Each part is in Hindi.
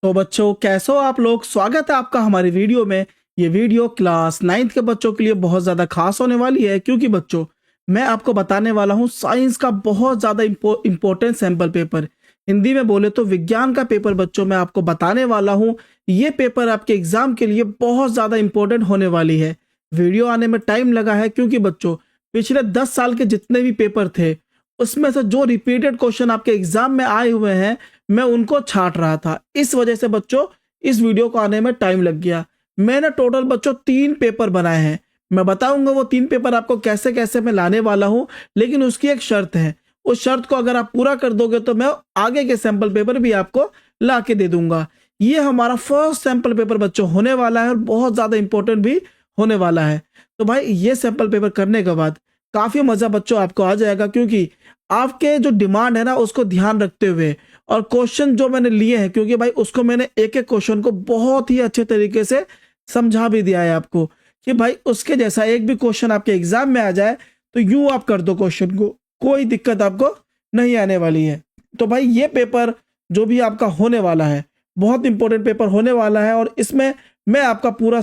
तो बच्चों कैसे हो आप लोग। स्वागत है आपका हमारी वीडियो में। ये वीडियो क्लास 9th के बच्चों के लिए बहुत ज़्यादा खास होने वाली है, क्योंकि बच्चों मैं आपको बताने वाला हूँ साइंस का बहुत ज़्यादा इम्पोर्टेंट सैंपल पेपर। हिंदी में बोले तो विज्ञान का पेपर बच्चों मैं आपको बताने वाला हूँ। ये पेपर आपके एग्जाम के लिए बहुत ज़्यादा इम्पोर्टेंट होने वाली है। वीडियो आने में टाइम लगा है क्योंकि बच्चों पिछले 10 साल के जितने भी पेपर थे उसमें से जो रिपीटेड क्वेश्चन आपके एग्जाम में आए हुए हैं मैं उनको छांट रहा था। इस वजह से बच्चों इस वीडियो को आने में टाइम लग गया। मैंने टोटल बच्चों 3 पेपर बनाए हैं। मैं बताऊंगा वो 3 पेपर आपको कैसे कैसे मैं लाने वाला हूं, लेकिन उसकी एक शर्त है। उस शर्त को अगर आप पूरा कर दोगे तो मैं आगे के सैंपल पेपर भी आपको ला के दे दूंगा। ये हमारा फर्स्ट सैंपल पेपर बच्चों होने वाला है और बहुत ज्यादा इंपॉर्टेंट भी होने वाला है। तो भाई ये सैंपल पेपर करने के बाद काफी मजा बच्चों आपको आ जाएगा, क्योंकि आपके जो डिमांड है ना उसको ध्यान रखते हुए और क्वेश्चन जो मैंने लिए हैं, क्योंकि भाई उसको मैंने एक एक क्वेश्चन को बहुत ही अच्छे तरीके से समझा भी दिया है आपको कि भाई उसके जैसा एक भी क्वेश्चन आपके एग्जाम में आ जाए तो यूं आप कर दो क्वेश्चन को, कोई दिक्कत आपको नहीं आने वाली है। तो भाई ये पेपर जो भी आपका होने वाला है बहुत इंपॉर्टेंट पेपर होने वाला है और इसमें मैं आपका पूरा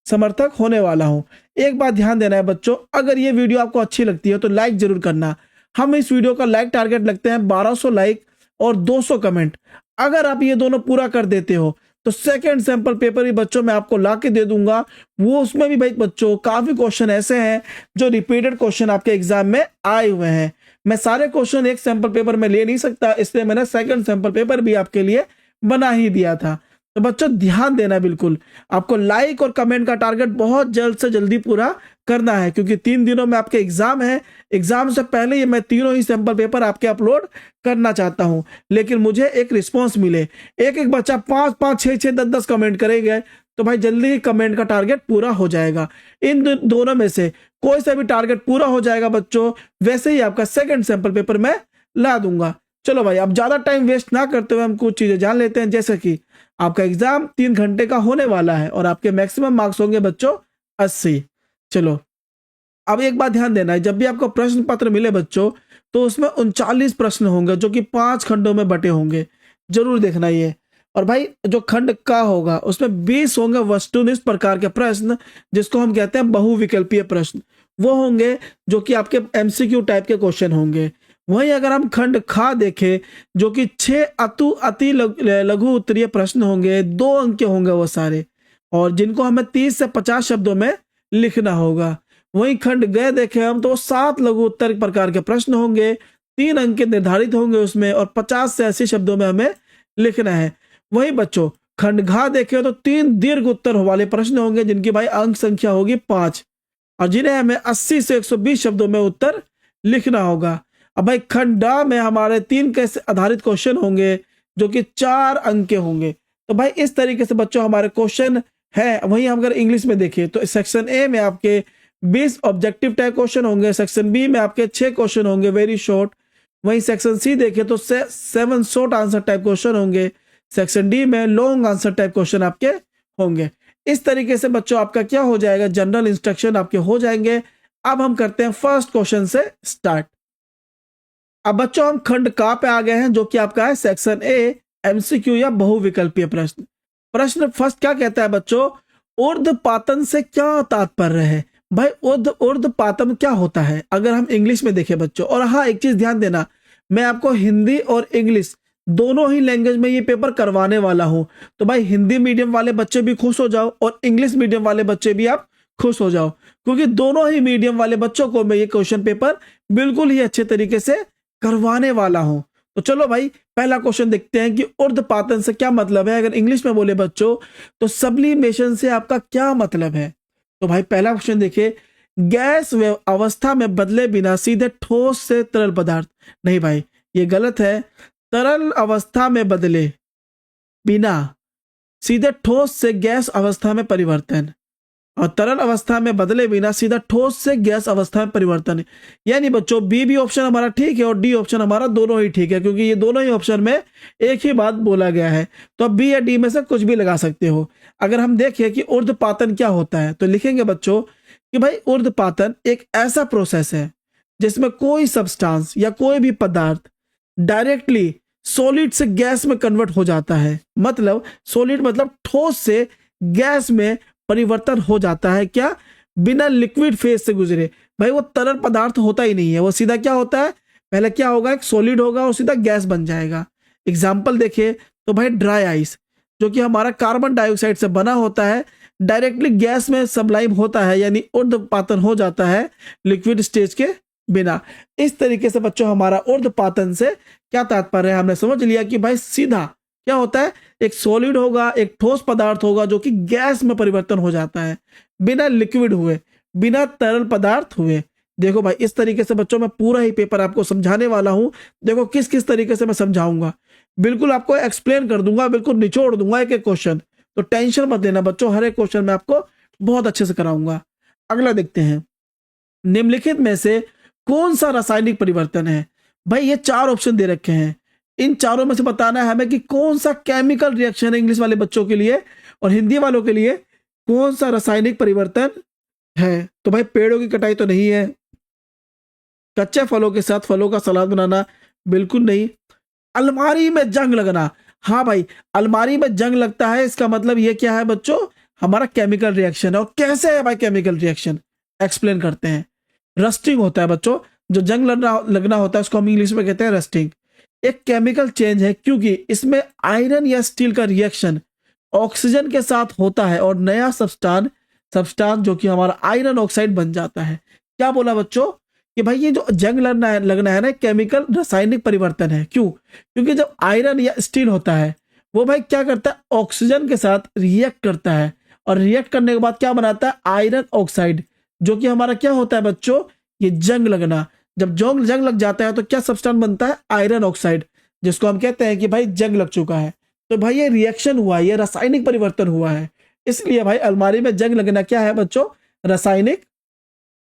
समर्थक होने वाला हूं। एक बात ध्यान देना है बच्चों, अगर ये वीडियो आपको अच्छी लगती है तो लाइक जरूर करना। हम इस वीडियो का लाइक टारगेट लगते हैं 1200 लाइक और 200 कमेंट। अगर आप ये दोनों पूरा कर देते हो तो सेकंड सैंपल पेपर भी बच्चों मैं आपको ला के दे दूंगा। वो उसमें भी भाई बच्चों काफी क्वेश्चन ऐसे हैं जो रिपीटेड क्वेश्चन आपके एग्जाम में आए हुए हैं। मैं सारे क्वेश्चन एक सैंपल पेपर में ले नहीं सकता, इसलिए मैंने सेकंड सैंपल पेपर भी आपके लिए बना ही दिया था। तो बच्चों ध्यान देना, बिल्कुल आपको लाइक और कमेंट का टारगेट बहुत जल्द से जल्दी पूरा करना है, क्योंकि 3 दिनों में आपके एग्जाम है। एग्जाम से पहले ही मैं तीनों ही सैंपल पेपर आपके अपलोड करना चाहता हूं, लेकिन मुझे एक रिस्पॉन्स मिले। एक एक बच्चा 5-5, 6-6, 10-10 कमेंट करेंगे तो भाई जल्दी ही कमेंट का टारगेट पूरा हो जाएगा। इन दोनों में से कोई सा भी टारगेट पूरा हो जाएगा बच्चों, वैसे ही आपका सेकंड सैंपल पेपर मैं ला दूंगा। चलो भाई अब ज्यादा टाइम वेस्ट ना करते हुए हम कुछ चीजें जान लेते हैं। जैसे कि आपका एग्जाम 3 घंटे का होने वाला है और आपके मैक्सिमम मार्क्स होंगे बच्चों 80। चलो अब एक बात ध्यान देना है, जब भी आपको प्रश्न पत्र मिले बच्चों तो उसमें 39 प्रश्न होंगे जो कि 5 खंडों में बटे होंगे, जरूर देखना ये। और भाई जो खंड का होगा उसमें 20 होंगे वस्तुनिष्ठ प्रकार के प्रश्न, जिसको हम कहते हैं बहुविकल्पीय प्रश्न। वो होंगे जो कि आपके एमसीक्यू टाइप के क्वेश्चन होंगे। वहीं अगर हम खंड खा देखें जो कि 6 अति लघु उत्तरीय प्रश्न होंगे, 2 अंक के होंगे वो सारे, और जिनको हमें 30 से 50 शब्दों में लिखना होगा। वहीं खंड गए देखें हम तो 7 लघु उत्तर प्रकार के प्रश्न होंगे, 3 अंक के निर्धारित होंगे उसमें और 50 से 80 शब्दों में हमें लिखना है। वहीं बच्चों खंड घा देखें तो 3 दीर्घ उत्तर वाले प्रश्न होंगे जिनकी भाई अंक संख्या होगी 5 और जिन्हें हमें 80 से 120 शब्दों में उत्तर लिखना होगा। अब भाई खंड डा में हमारे 3 के आधारित क्वेश्चन होंगे जो कि 4 अंक के होंगे। तो भाई इस तरीके से बच्चों हमारे क्वेश्चन है। वहीं हम अगर इंग्लिश में देखें तो सेक्शन ए में आपके 20 ऑब्जेक्टिव टाइप क्वेश्चन होंगे, सेक्शन बी में आपके 6 क्वेश्चन होंगे वेरी शॉर्ट। वहीं सेक्शन सी देखें तो 7 शॉर्ट आंसर टाइप क्वेश्चन होंगे, सेक्शन डी में लॉन्ग आंसर टाइप क्वेश्चन आपके होंगे। इस तरीके से बच्चों आपका क्या हो जाएगा, जनरल इंस्ट्रक्शन आपके हो जाएंगे। अब हम करते हैं फर्स्ट क्वेश्चन से स्टार्ट। अब बच्चों हम खंड का पे आ गए हैं जो कि आपका है सेक्शन ए एमसीक्यू या बहुविकल्पीय प्रश्न। प्रश्न फर्स्ट क्या कहता है बच्चों, ऊर्ध्वपातन से क्या तात्पर्य है। भाई ऊर्ध्वपातन क्या होता है अगर हम इंग्लिश में देखें बच्चों। और हाँ एक चीज ध्यान देना, मैं आपको हिंदी और इंग्लिश दोनों ही लैंग्वेज में ये पेपर करवाने वाला हूं। तो भाई हिंदी मीडियम वाले बच्चे भी खुश हो जाओ और इंग्लिश मीडियम वाले बच्चे भी आप खुश हो जाओ, क्योंकि दोनों ही मीडियम वाले बच्चों को मैं ये क्वेश्चन पेपर बिल्कुल ही अच्छे तरीके से करवाने वाला हूं। तो चलो भाई पहला क्वेश्चन देखते हैं कि ऊर्ध्वपातन से क्या मतलब है। अगर इंग्लिश में बोले बच्चों तो सब्लिमेशन से आपका क्या मतलब है। तो भाई पहला क्वेश्चन देखिए, गैस अवस्था में बदले बिना सीधे ठोस से तरल पदार्थ। नहीं भाई ये गलत है। तरल अवस्था में बदले बिना सीधे ठोस से गैस अवस्था में परिवर्तन, और तरल अवस्था में बदले बिना सीधा ठोस से गैस अवस्था में परिवर्तन। यानी बच्चों बी भी ऑप्शन हमारा ठीक है और डी ऑप्शन हमारा दोनों ही ठीक है, क्योंकि ये दोनों ही ऑप्शन में एक ही बात बोला गया है। तो अब बी या डी में से कुछ भी लगा सकते हो। अगर हम देखें कि ऊर्ध्वपातन क्या होता है तो लिखेंगे बच्चों कि भाई ऊर्ध्वपातन एक ऐसा प्रोसेस है जिसमें कोई सब्सटेंस या कोई भी पदार्थ डायरेक्टली सॉलिड से गैस में कन्वर्ट हो जाता है। मतलब सॉलिड मतलब ठोस से गैस में परिवर्तन हो जाता है। क्या? बिना लिक्विड फेज से गुजरे। भाई वो तरल पदार्थ होता ही नहीं है, वो सीधा क्या होता है, पहले क्या होगा, एक सॉलिड होगा और सीधा गैस बन जाएगा। एग्जाम्पल देखिए तो भाई ड्राई आइस, जो कि हमारा कार्बन डाइऑक्साइड से बना होता है, डायरेक्टली गैस में सब्लाइम होता है, यानी ऊर्ध्वपातन हो जाता है लिक्विड स्टेज के बिना। इस तरीके से बच्चों हमारा ऊर्ध्वपातन से क्या तात्पर्य है, हमने समझ लिया कि भाई सीधा क्या होता है, एक सॉलिड होगा, एक ठोस पदार्थ होगा जो कि गैस में परिवर्तन हो जाता है बिना लिक्विड हुए, बिना तरल पदार्थ हुए। देखो भाई इस तरीके से बच्चों मैं पूरा ही पेपर आपको समझाने वाला हूं। देखो किस किस तरीके से मैं समझाऊंगा, बिल्कुल आपको एक्सप्लेन कर दूंगा, बिल्कुल निचोड़ दूंगा एक एक क्वेश्चन। तो टेंशन मत लेना बच्चों, हर एक क्वेश्चन मैं आपको बहुत अच्छे से कराऊंगा। अगला देखते हैं, निम्नलिखित में से कौन सा रासायनिक परिवर्तन है। भाई ये 4 ऑप्शन दे रखे हैं, इन चारों में से बताना है हमें कि कौन सा केमिकल रिएक्शन है इंग्लिश वाले बच्चों के लिए, और हिंदी वालों के लिए कौन सा रासायनिक परिवर्तन है। तो भाई पेड़ों की कटाई तो नहीं है, कच्चे फलों के साथ फलों का सलाद बनाना बिल्कुल नहीं, अलमारी में जंग लगना, हाँ भाई अलमारी में जंग लगता है, इसका मतलब ये क्या है बच्चों, हमारा केमिकल रिएक्शन है। और कैसे है भाई केमिकल रिएक्शन, एक्सप्लेन करते हैं। रस्टिंग होता है बच्चों, जो जंग लगना होता है उसको हम इंग्लिश में कहते हैं रस्टिंग। एक केमिकल चेंज है क्योंकि इसमें आयरन या स्टील का रिएक्शन ऑक्सीजन के साथ होता है और नया सब्सटेंस जो कि हमारा आयरन ऑक्साइड बन जाता है। क्या बोला बच्चों कि भाई ये जो जंग लगना है ना, केमिकल रासायनिक परिवर्तन है। क्यों? क्योंकि जब आयरन या स्टील होता है वो भाई क्या करता है, ऑक्सीजन के साथ रिएक्ट करता है, और रिएक्ट करने के बाद क्या बनाता है, आयरन ऑक्साइड, जो कि हमारा क्या होता है बच्चों, ये जंग लगना। जब जंग लग जाता है तो क्या सब्सटेंस बनता है, आयरन ऑक्साइड, जिसको हम कहते हैं कि भाई जंग लग चुका है। तो भाई ये रिएक्शन हुआ है, ये रासायनिक परिवर्तन हुआ है, इसलिए भाई अलमारी में जंग लगना क्या है बच्चों,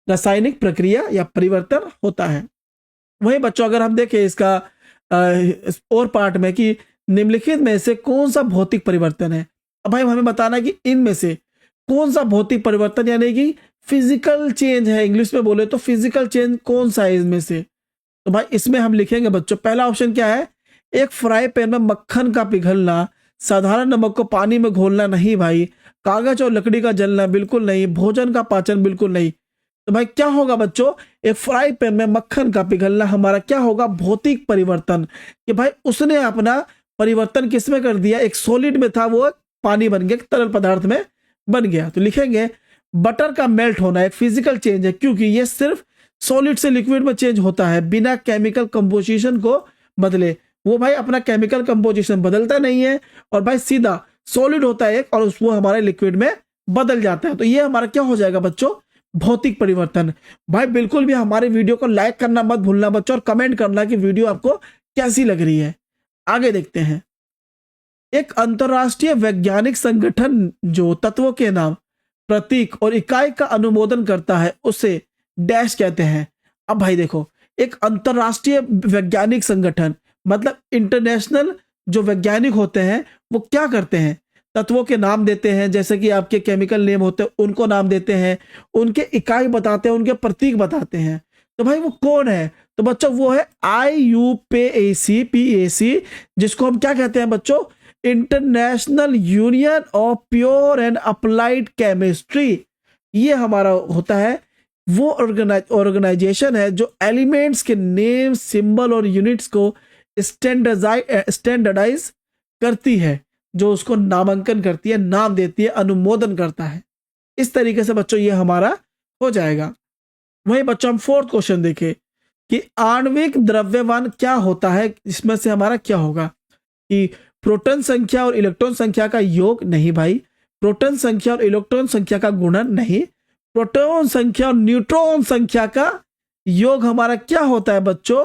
रासायनिक प्रक्रिया या परिवर्तन होता है। वही बच्चों अगर हम देखें इसका और पार्ट में कि निम्नलिखित में से कौन सा भौतिक परिवर्तन है। अब भाई हमें बताना कि इनमें से कौन सा भौतिक परिवर्तन यानी कि फिजिकल चेंज है, इंग्लिश में बोले तो फिजिकल चेंज कौन सा है इसमें से। तो भाई इसमें हम लिखेंगे बच्चों, पहला ऑप्शन क्या है, एक फ्राई पैन में मक्खन का पिघलना, साधारण नमक को पानी में घोलना नहीं भाई, कागज और लकड़ी का जलना बिल्कुल नहीं, भोजन का पाचन बिल्कुल नहीं। तो भाई क्या होगा बच्चों, एक फ्राई पैन में मक्खन का पिघलना हमारा क्या होगा, भौतिक परिवर्तन, कि भाई उसने अपना परिवर्तन किसमें कर दिया, एक सॉलिड में था वो पानी बन गया, तरल पदार्थ में बन गया। तो लिखेंगे बटर का मेल्ट होना एक फिजिकल चेंज है, क्योंकि ये सिर्फ सॉलिड से लिक्विड में चेंज होता है बिना केमिकल कंपोजिशन को बदले। वो भाई अपना केमिकल कंपोजिशन बदलता नहीं है, और भाई सीधा सॉलिड होता है एक, और वो हमारे लिक्विड में बदल जाता है। तो ये हमारा क्या हो जाएगा बच्चों, भौतिक परिवर्तन। भाई बिल्कुल भी हमारे वीडियो को लाइक करना मत भूलना बच्चों, और कमेंट करना कि वीडियो आपको कैसी लग रही है। आगे देखते हैं, एक अंतरराष्ट्रीय वैज्ञानिक संगठन जो तत्वों के नाम, प्रतीक और इकाई का अनुमोदन करता है उसे डैश कहते हैं। अब भाई देखो, एक अंतरराष्ट्रीय वैज्ञानिक संगठन मतलब इंटरनेशनल जो वैज्ञानिक होते हैं वो क्या करते हैं, तत्वों के नाम देते हैं, जैसे कि आपके केमिकल नेम होते हैं उनको नाम देते हैं, उनके इकाई बताते हैं, उनके प्रतीक बताते हैं। तो भाई वो कौन है, तो बच्चों वो है IUPAC, जिसको हम क्या कहते हैं बच्चों, international union of pure and applied chemistry. ये हमारा होता है वो ऑर्गेनाइजेशन है जो एलिमेंट्स के नेम, सिंबल और यूनिट्स को स्टैंडर्डाइज करती है, जो उसको नामांकन करती है, नाम देती है, अनुमोदन करता है। इस तरीके से बच्चों ये हमारा हो जाएगा। वही बच्चों हम 4th क्वेश्चन देखें कि आणविक द्रव्यमान क्या होता है, इसमें से हमारा क्या होगा, कि प्रोटॉन संख्या और इलेक्ट्रॉन संख्या का योग नहीं भाई, प्रोटॉन संख्या और इलेक्ट्रॉन संख्या का गुणन नहीं, प्रोटॉन संख्या और न्यूट्रॉन संख्या का योग हमारा क्या होता है बच्चों,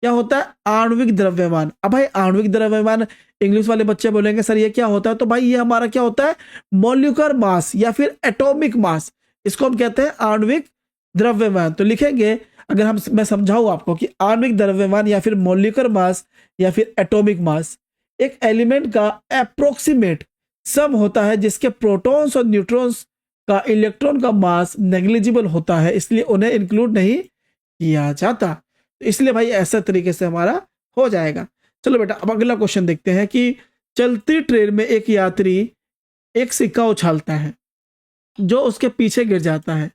क्या होता है, आणविक द्रव्यमान। अब भाई आणविक द्रव्यमान इंग्लिश वाले बच्चे बोलेंगे सर ये क्या होता है, तो भाई ये हमारा क्या होता है, मॉलिक्यूलर मास या फिर एटॉमिक मास, इसको हम कहते हैं आणविक द्रव्यमान। तो लिखेंगे अगर मैं समझाऊं आपको कि आणविक द्रव्यमान या फिर मॉलिक्यूलर मास या फिर एटॉमिक मास एक एलिमेंट का अप्रोक्सीमेट सम होता है जिसके प्रोटॉन्स और न्यूट्रॉन्स का इलेक्ट्रॉन का मास नेग्लिजिबल होता है, इसलिए उन्हें इंक्लूड नहीं किया जाता। इसलिए भाई ऐसा तरीके से हमारा हो जाएगा। चलो बेटा अब अगला क्वेश्चन देखते हैं कि चलती ट्रेन में एक यात्री एक सिक्का उछालता है जो उसके पीछे गिर जाता है।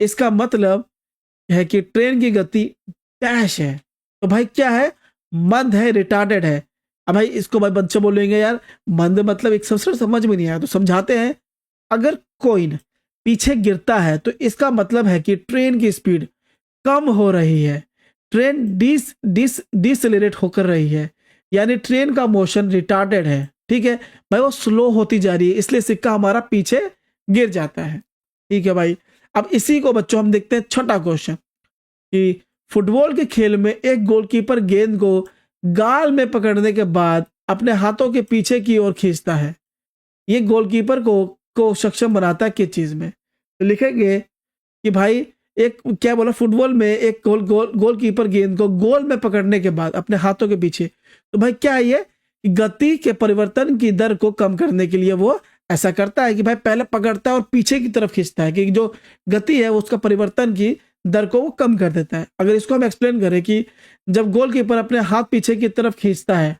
इसका मतलब है कि ट्रेन की गति डैश है। तो भाई क्या है? मंद है, रिटार्डेड है। अब भाई इसको भाई बच्चे बोलेंगे यार मंद मतलब एक सबसे समझ में नहीं आया, तो समझाते हैं। अगर कोइन पीछे गिरता है तो इसका मतलब है कि ट्रेन की स्पीड कम हो रही है, ट्रेन डिसलेरेट होकर रही है, यानी ट्रेन का मोशन रिटार्डेड है। ठीक है भाई, वो स्लो होती जा रही है, इसलिए सिक्का हमारा पीछे गिर जाता है। ठीक है भाई, अब इसी को बच्चों हम देखते हैं छठा क्वेश्चन कि फुटबॉल के खेल में एक गोलकीपर गेंद को गाल में पकड़ने के बाद अपने हाथों के पीछे की ओर खींचता है। ये गोलकीपर को सक्षम बनाता है किस चीज में? तो लिखेंगे कि भाई एक क्या बोला, फुटबॉल में एक गोलकीपर गेंद को गोल में पकड़ने के बाद अपने हाथों के पीछे। तो भाई क्या है ये? गति के परिवर्तन की दर को कम करने के लिए वो ऐसा करता है कि भाई पहले पकड़ता है और पीछे की तरफ खींचता है, कि जो गति है उसका परिवर्तन की दर को वो कम कर देता है। अगर इसको हम एक्सप्लेन करें कि जब गोलकीपर अपने हाथ पीछे की तरफ खींचता है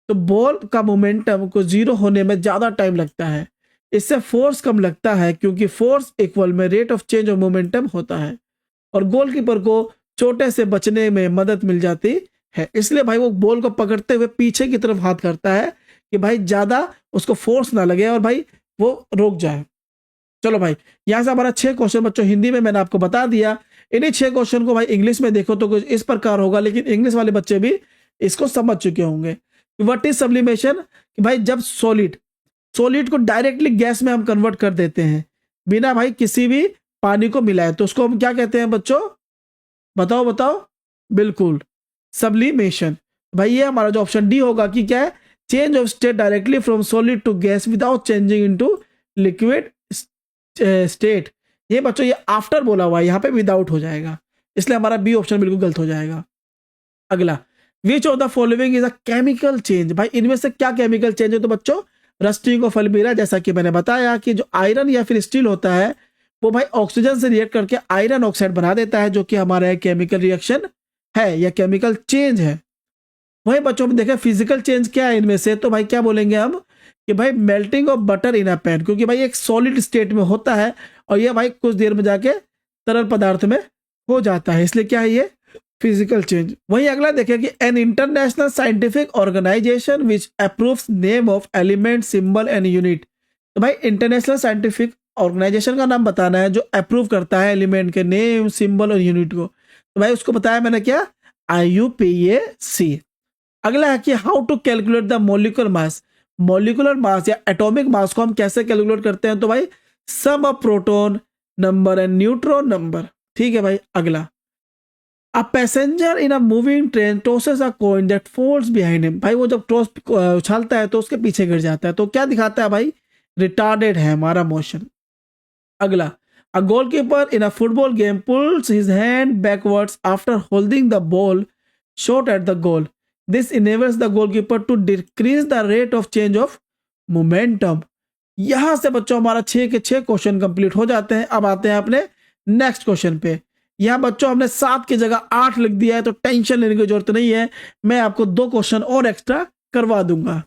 तो बॉल का मोमेंटम को जीरो होने में ज्यादा टाइम लगता है, इससे फोर्स कम लगता है क्योंकि फोर्स इक्वल में rate of change of momentum होता है, और गोलकीपर को चोटे से बचने में मदद मिल जाती है। इसलिए भाई वो बॉल को पकड़ते हुए पीछे की तरफ हाथ करता है कि भाई ज्यादा उसको फोर्स ना लगे और भाई वो रुक जाए। चलो भाई, यहां से हमारा 6 क्वेश्चन बच्चों हिंदी में मैंने आपको बता दिया। इन्हीं 6 क्वेश्चन को भाई इंग्लिश में देखो तो कुछ इस प्रकार होगा, लेकिन इंग्लिश वाले बच्चे भी इसको समझ चुके होंगे। What is sublimation? कि भाई जब सॉलिड को डायरेक्टली गैस में हम कन्वर्ट कर देते हैं बिना भाई किसी भी पानी को मिलाए, तो उसको हम क्या कहते हैं बच्चों? बताओ। बिल्कुल, सब्लिमेशन। भाई ये हमारा जो ऑप्शन डी होगा कि क्या है? Change of state directly from solid to gas without changing into liquid state. ये बच्चों ये आफ्टर बोला हुआ है, यहाँ पे विदाउट हो जाएगा, इसलिए हमारा बी ऑप्शन बिल्कुल गलत हो जाएगा। अगला, which of the following is a chemical change? भाई इनमें से क्या केमिकल चेंज है? तो बच्चों रस्टिंग ऑफ अल्मीरा, जैसा कि मैंने बताया कि जो आयरन या फिर स्टील होता है वो भाई ऑक्सीजन से रिएक्ट करके आयरन ऑक्साइड बना देता है, जो कि हमारा एक केमिकल रिएक्शन है या केमिकल चेंज है। वही बच्चों में देखें फिजिकल चेंज क्या है इनमें से, तो भाई क्या बोलेंगे हम कि भाई melting of butter in a pan, क्योंकि भाई एक सॉलिड स्टेट में होता है और ये भाई कुछ देर में जाके तरल पदार्थ में हो जाता है, इसलिए क्या है ये फिजिकल चेंज। वहीं अगला देखें कि an international scientific organisation which approves name of element symbol and unit. तो भाई इंटरनेशनल साइंटिफिक ऑर्गेनाइजेशन का नाम बताना है जो अप्रूव करता है एलिमेंट के नेम, सिंबल और यूनिट को। तो भाई उसको बताया मैंने क्या? IUPAC। अगला है कि how to calculate the molecular mass. Molecular mass या एटॉमिक मास को हम कैसे कैलकुलेट करते हैं? तो भाई sum of proton number and neutron number. ठीक है भाई, अगला, a passenger in a moving train tosses a coin that falls behind him. भाई वो जब टॉस उछालता है तो उसके पीछे गिर जाता है, तो क्या दिखाता है भाई? रिटार्डेड है हमारा मोशन। अगला, a goalkeeper in a football game pulls his hand backwards after holding the ball shot at the goal. This enables the goalkeeper to decrease the rate of change of momentum. यहां से बच्चों हमारा 6 के 6 क्वेश्चन कंप्लीट हो जाते हैं। अब आते हैं अपने नेक्स्ट क्वेश्चन पे। यहां बच्चों हमने 7 की जगह 8 लिख दिया है, तो टेंशन लेने की जरूरत नहीं है, मैं आपको 2 क्वेश्चन और एक्स्ट्रा करवा दूंगा।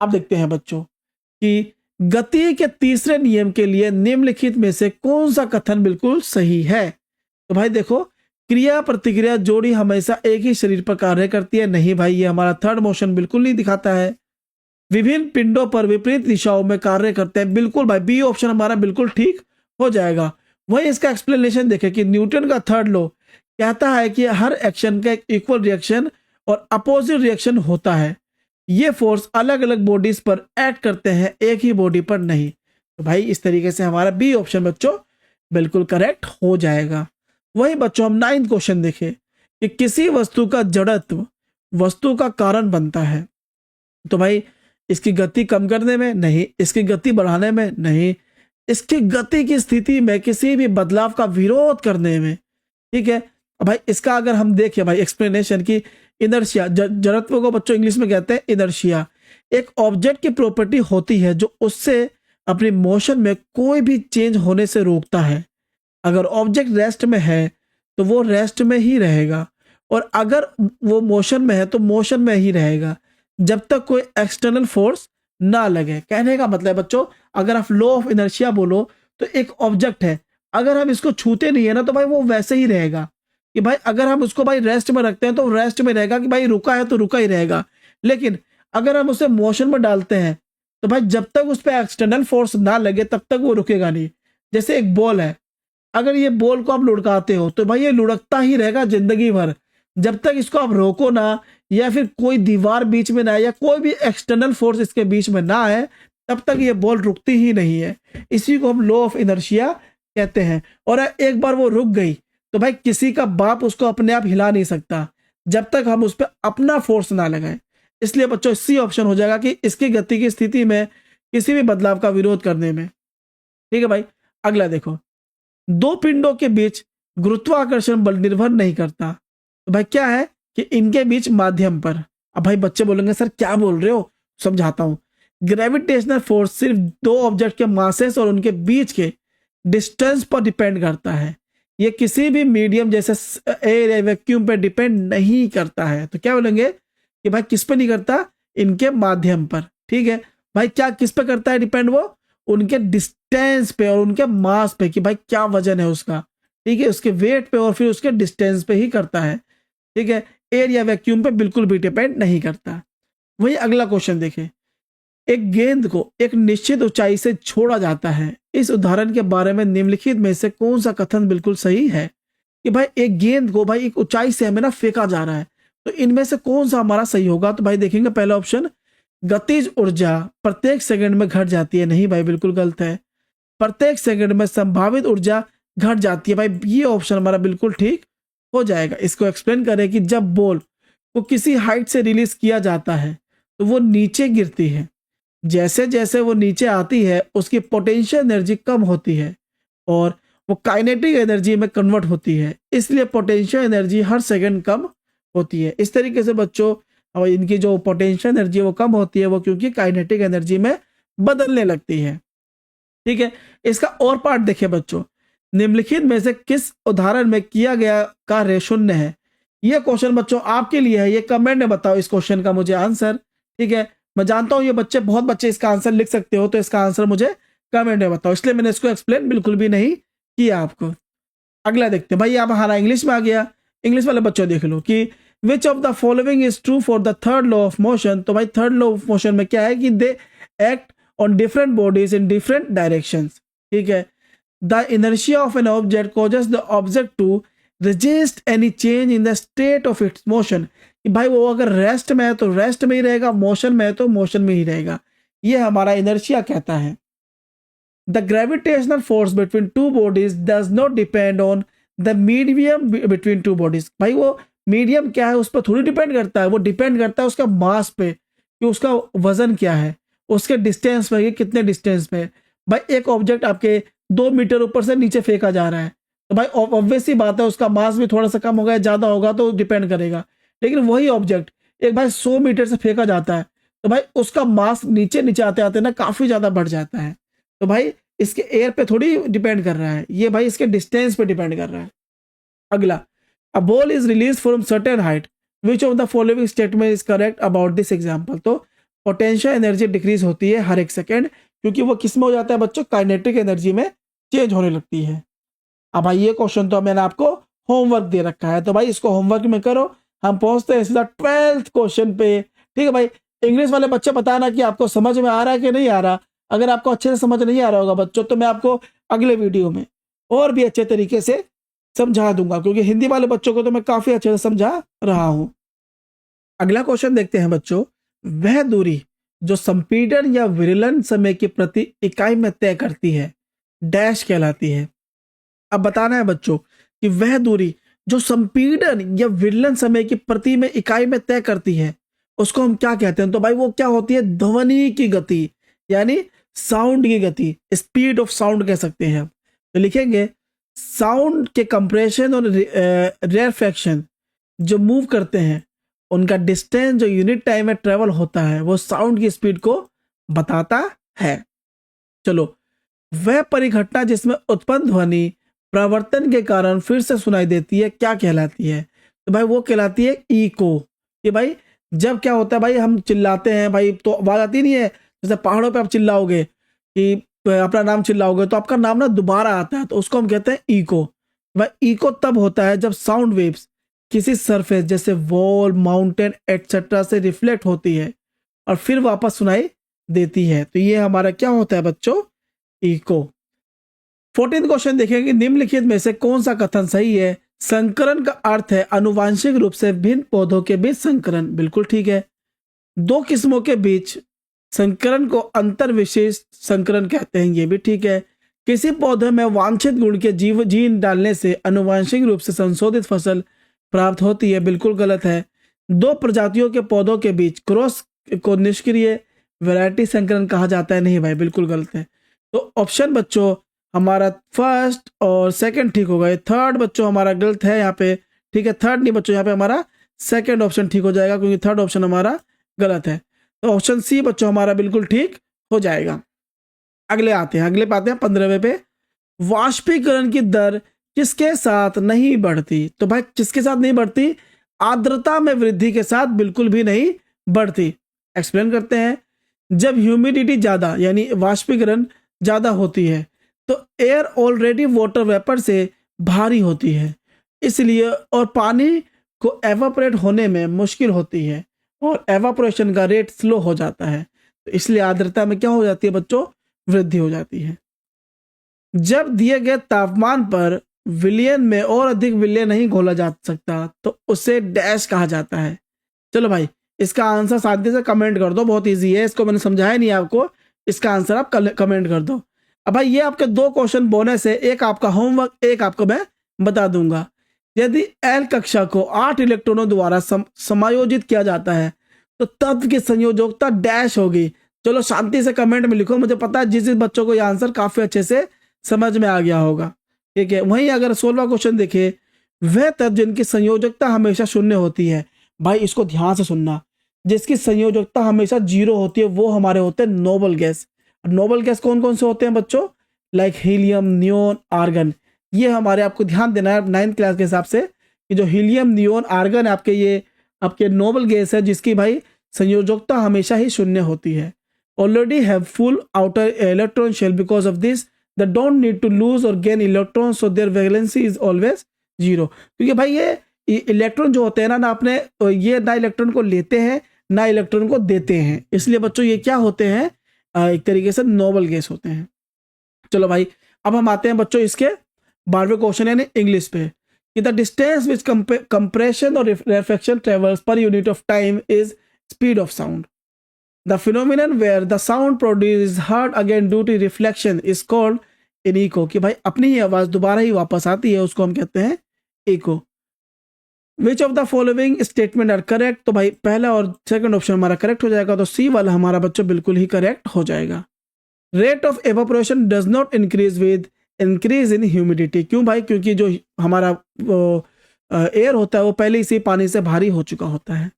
अब देखते हैं बच्चों कि गति के तीसरे नियम के लिए निम्नलिखित में से कौन सा कथन बिल्कुल सही है? तो भाई देखो, क्रिया प्रतिक्रिया जोड़ी हमेशा एक ही शरीर पर कार्य करती है। नहीं भाई, ये हमारा थर्ड मोशन बिल्कुल नहीं दिखाता है। विभिन्न पिंडों पर विपरीत दिशाओं में कार्य करते हैं। बिल्कुल भाई, बी ऑप्शन हमारा बिल्कुल ठीक हो जाएगा। वही इसका एक्सप्लेनेशन देखें कि न्यूटन का थर्ड लॉ कहता है कि हर एक्शन का एक इक्वल रिएक्शन और अपोजिट रिएक्शन होता है। ये फोर्स अलग अलग बॉडीज पर एक्ट करते हैं, एक ही बॉडी पर नहीं। तो भाई इस तरीके से हमारा बी ऑप्शन बच्चों बिल्कुल करेक्ट हो जाएगा। वही बच्चों हम 9th क्वेश्चन देखें कि किसी वस्तु का जड़त्व वस्तु का कारण बनता है। तो भाई इसकी गति कम करने में नहीं, इसकी गति बढ़ाने में नहीं, इसकी गति की स्थिति में किसी भी बदलाव का विरोध करने में। ठीक है, अब भाई इसका अगर हम देखें भाई एक्सप्लेनेशन की इनर्शिया, जड़त्व को बच्चों इंग्लिश में कहते हैं इनर्शिया, एक ऑब्जेक्ट की प्रॉपर्टी होती है जो उससे अपनी मोशन में कोई भी चेंज होने से रोकता है। अगर ऑब्जेक्ट रेस्ट में है तो वो रेस्ट में ही रहेगा, और अगर वो मोशन में है तो मोशन में ही रहेगा। जब तक कोई एक्सटर्नल फोर्स ना लगे। कहने का मतलब बच्चों, अगर आप लॉ ऑफ इनर्शिया बोलो तो एक ऑब्जेक्ट है, अगर हम इसको छूते नहीं है ना तो भाई वो वैसे ही रहेगा। कि भाई अगर हम उसको भाई रेस्ट में रखते हैं तो रेस्ट में रहेगा, कि भाई रुका है तो रुका ही रहेगा। लेकिन अगर हम उसे मोशन में डालते हैं तो भाई जब तक उस पर एक्सटर्नल फोर्स ना लगे तब तक वो रुकेगा नहीं। जैसे एक बॉल है, अगर ये बॉल को आप लुढ़काते हो तो भाई ये लुढ़कता ही रहेगा जिंदगी भर, जब तक इसको आप रोको ना, या फिर कोई दीवार बीच में ना आए या कोई भी एक्सटर्नल फोर्स इसके बीच में ना आए, तब तक ये बॉल रुकती ही नहीं है। इसी को हम लॉ ऑफ इनर्शिया कहते हैं। और एक बार वो रुक गई तो भाई किसी का बाप उसको अपने आप हिला नहीं सकता जब तक हम उस पर अपना फोर्स ना लगाएं। इसलिए बच्चों सी ऑप्शन हो जाएगा कि इसकी गति की स्थिति में किसी भी बदलाव का विरोध करने में। ठीक है भाई, अगला देखो, दो पिंडों के बीच गुरुत्वाकर्षण बल निर्भर नहीं करता। तो भाई क्या है कि इनके बीच माध्यम पर। अब भाई बच्चे बोलेंगे सर क्या बोल रहे हो, समझाता हूं। ग्रेविटेशनल फोर्स सिर्फ दो ऑब्जेक्ट के मासेस और उनके बीच के डिस्टेंस पर डिपेंड करता है, ये किसी भी मीडियम जैसे एयर या वैक्यूम पर डिपेंड नहीं करता है। तो क्या बोलेंगे कि भाई किस पे नहीं करता, इनके माध्यम पर। ठीक है भाई, क्या किस पे करता है डिपेंड, वो उनके डिस्टेंस पे और उनके मास पे, कि भाई क्या वजन है उसका। ठीक है, उसके वेट पे और फिर उसके डिस्टेंस पे ही करता है। ठीक है, एयर या वैक्यूम पे बिल्कुल भी डिपेंड नहीं करता। वही अगला क्वेश्चन देखें, एक गेंद को एक निश्चित ऊंचाई से छोड़ा जाता है, इस उदाहरण के बारे में निम्नलिखित में से कौन सा कथन बिल्कुल सही है। कि भाई एक गेंद को भाई एक ऊंचाई से हमें ना फेंका जा रहा है, तो इनमें से कौन सा हमारा सही होगा। तो भाई देखेंगे पहला ऑप्शन, गतिज ऊर्जा प्रत्येक सेकंड में घट जाती है। नहीं भाई, बिल्कुल गलत है। प्रत्येक सेकंड में संभावित ऊर्जा घट जाती है। भाई ये ऑप्शन हमारा बिल्कुल ठीक हो जाएगा। इसको एक्सप्लेन करें कि जब बॉल को किसी हाइट से रिलीज किया जाता है तो वो नीचे गिरती है, जैसे जैसे वो नीचे आती है उसकी पोटेंशियल एनर्जी कम होती है और वो काइनेटिक एनर्जी में कन्वर्ट होती है, इसलिए पोटेंशियल एनर्जी हर सेकंड कम होती है। इस तरीके से बच्चों और इनकी जो पोटेंशियल एनर्जी वो कम होती है, वो क्योंकि काइनेटिक एनर्जी में बदलने लगती है। ठीक है, इसका और पार्ट देखिए बच्चों, निम्नलिखित में से किस उदाहरण में किया गया कार्य शून्य है। यह क्वेश्चन बच्चों आपके लिए है, ये कमेंट में बताओ इस क्वेश्चन का मुझे आंसर। ठीक है, मैं जानता हूं ये बच्चे बहुत बच्चे इसका आंसर लिख सकते हो, तो इसका आंसर मुझे कमेंट में बताओ, इसलिए मैंने इसको एक्सप्लेन बिल्कुल भी नहीं किया आपको। अगला देखते हैं भाई, आप हमारा इंग्लिश में आ गया। इंग्लिश वाले बच्चों देख लो कि which of the following is true for the third law of motion. तो भाई थर्ड लॉ ऑफ मोशन में क्या है कि they act on different bodies in different directions. ठीक है, the inertia of an object causes the object to resist any change in the state of its motion. कि भाई वो अगर रेस्ट में है तो रेस्ट में ही रहेगा, मोशन में है तो मोशन में ही रहेगा। ये हमारा इनर्शिया कहता है। The gravitational force between two bodies does not depend on the medium between two bodies. भाई वो मीडियम क्या है उस पर थोड़ी डिपेंड करता है, वो डिपेंड करता है उसका मास पे, कि उसका वजन क्या है, उसके डिस्टेंस पे, कि कितने डिस्टेंस पे। भाई एक ऑब्जेक्ट आपके 2 मीटर ऊपर से नीचे फेंका जा रहा है, तो भाई ऑब्वियस सी बात है उसका मास भी थोड़ा सा कम होगा या ज्यादा होगा तो डिपेंड करेगा। लेकिन वही ऑब्जेक्ट एक भाई 100 मीटर से फेंका जाता है, तो भाई उसका मास नीचे नीचे आते आते ना काफी ज्यादा बढ़ जाता है। तो भाई इसके एयर पे थोड़ी डिपेंड कर रहा है, ये भाई इसके डिस्टेंस पे डिपेंड कर रहा है। अगला, अ ball is release from certain height, which of the following statement is correct about this example. तो पोटेंशियल एनर्जी डिक्रीज होती है हर एक सेकेंड, क्योंकि वो किस में हो जाता है बच्चों, काइनेटिक एनर्जी में चेंज होने लगती है। अब भाई ये क्वेश्चन तो मैंने आपको होमवर्क दे रखा है, तो भाई इसको होमवर्क में करो। हम पहुंचते हैं सीधा 12th क्वेश्चन पे। ठीक है भाई, इंग्लिश वाले बच्चे बताना कि आपको समझ में आ रहा है कि नहीं आ रहा। अगर आपको अच्छे से समझ नहीं आ रहा होगा बच्चों, तो मैं आपको अगले वीडियो में और भी अच्छे तरीके से समझा दूंगा, क्योंकि हिंदी वाले बच्चों को तो मैं काफी अच्छे से समझा रहा हूं। अगला क्वेश्चन देखते हैं बच्चों, वह दूरी जो संपीड़न या विरलन समय की प्रति इकाई में तय करती है डैश कहलाती है। अब बताना है बच्चों कि वह दूरी जो संपीड़न या विरलन समय की प्रति में इकाई में तय करती है उसको हम क्या कहते हैं। तो भाई वो क्या होती है, ध्वनि की गति, यानी साउंड की गति, स्पीड ऑफ साउंड कह सकते हैं। तो लिखेंगे साउंड के कंप्रेशन और रेयरफेक्शन जो मूव करते हैं उनका डिस्टेंस जो यूनिट टाइम में ट्रेवल होता है वो साउंड की स्पीड को बताता है। चलो, वह परिघटना जिसमें उत्पन्न ध्वनि प्रवर्तन के कारण फिर से सुनाई देती है क्या कहलाती है। तो भाई वो कहलाती है इको। कि भाई जब क्या होता है भाई, हम चिल्लाते हैं भाई तो आवाज आती नहीं है, जैसे पहाड़ों पे आप चिल्लाओगे कि अपना नाम चिल्लाओगे तो आपका नाम ना दोबारा आता है, तो उसको हम कहते हैं इको। भाई इको तब होता है जब साउंड वेव्स किसी सरफेस जैसे वॉल, माउंटेन एक्सेट्रा से रिफ्लेक्ट होती है और फिर वापस सुनाई देती है, तो ये हमारा क्या होता है बच्चों, इको। 14th क्वेश्चन देखेंगे, निम्नलिखित में से कौन सा कथन सही है। संकरण का अर्थ है आनुवांशिक रूप से भिन्न पौधों के बीच संकरण, बिल्कुल ठीक है। दो किस्मों के बीच संकरण को अंतर विशेष संकरण कहते हैं, ये भी ठीक है। किसी पौधे में वांछित गुण के जीव जीन डालने से आनुवांशिक रूप से संशोधित फसल प्राप्त होती है, बिल्कुल गलत है। दो प्रजातियों के पौधों के बीच क्रॉस को निष्क्रिय वैरायटी संकरण कहा जाता है, नहीं भाई बिल्कुल गलत है। तो ऑप्शन बच्चों हमारा फर्स्ट और सेकंड ठीक हो गए, थर्ड बच्चों हमारा गलत है यहाँ पे, ठीक है। थर्ड नहीं बच्चों, यहाँ पे हमारा सेकंड ऑप्शन ठीक हो जाएगा क्योंकि थर्ड ऑप्शन हमारा गलत है। तो ऑप्शन सी बच्चों हमारा बिल्कुल ठीक हो जाएगा। अगले आते हैं, अगले पे आते हैं 15वें पे। वाष्पीकरण की दर किसके साथ नहीं बढ़ती, तो भाई किसके साथ नहीं बढ़ती, आर्द्रता में वृद्धि के साथ बिल्कुल भी नहीं बढ़ती। एक्सप्लेन करते हैं, जब ह्यूमिडिटी ज्यादा यानी वाष्पीकरण ज्यादा होती है तो एयर ऑलरेडी वाटर वेपर से भारी होती है, इसलिए और पानी को एवापोरेट होने में मुश्किल होती है और एवापोरेशन का रेट स्लो हो जाता है, तो इसलिए आर्द्रता में क्या हो जाती है बच्चों, वृद्धि हो जाती है। जब दिए गए तापमान पर विलयन में और अधिक विलय नहीं घोला जा सकता तो उसे डैश कहा जाता है। चलो भाई इसका आंसर शांति से कमेंट कर दो, बहुत इजी है, इसको मैंने समझाया नहीं आपको, इसका आंसर आप कमेंट कर दो। अब भाई ये आपके दो क्वेश्चन बोनस है, एक आपका होमवर्क, एक आपको मैं बता दूंगा। यदि एल कक्षा को 8 इलेक्ट्रॉनों द्वारा समायोजित किया जाता है तो तत्व की संयोजकता डैश होगी। चलो शांति से कमेंट में लिखो, मुझे पता है जिस जिस बच्चों को ये आंसर काफी अच्छे से समझ में आ गया होगा, ठीक है। वहीं अगर 16वां क्वेश्चन देखे, वह तत्व जिनकी संयोजकता हमेशा शून्य होती है, भाई इसको ध्यान से सुनना, जिसकी संयोजकता हमेशा 0 होती है वो हमारे होते हैं नोबल गैस। नोबल गैस कौन कौन से होते हैं बच्चों, लाइक हीलियम, नियोन, आर्गन। ये हमारे आपको ध्यान देना है 9th क्लास के हिसाब से कि जो हीलियम, नियोन, आर्गन आपके ये आपके नोबल गैस है जिसकी भाई संयोजकता हमेशा ही शून्य होती है। Already have full outer electron shell, because of this they don't need to lose और gain electron, so their valency is always 0। क्योंकि भाई ये इलेक्ट्रॉन जो होते हैं ना अपने ये ना इलेक्ट्रॉन को लेते हैं ना इलेक्ट्रॉन को देते हैं, इसलिए बच्चों ये क्या होते हैं, एक तरीके से नोबल गैस होते हैं। चलो भाई अब हम आते हैं बच्चों इसके 12वें क्वेश्चन यानी इंग्लिश पे, कि द डिस्टेंस विच कंप्रेशन और reflection travels per unit of time is speed of sound. The phenomenon where the sound produce is heard again due to reflection is called in echo, कि भाई अपनी ही आवाज दोबारा ही वापस आती है उसको हम कहते हैं eco. Which of the following statement are correct, तो भाई पहला और सेकंड ऑप्शन हमारा करेक्ट हो जाएगा, तो सी वाला हमारा बच्चों बिल्कुल ही करेक्ट हो जाएगा। Rate of evaporation does not increase with increase in humidity, क्यों भाई, क्योंकि जो हमारा एयर होता है वो पहले से पानी से भारी हो चुका होता है।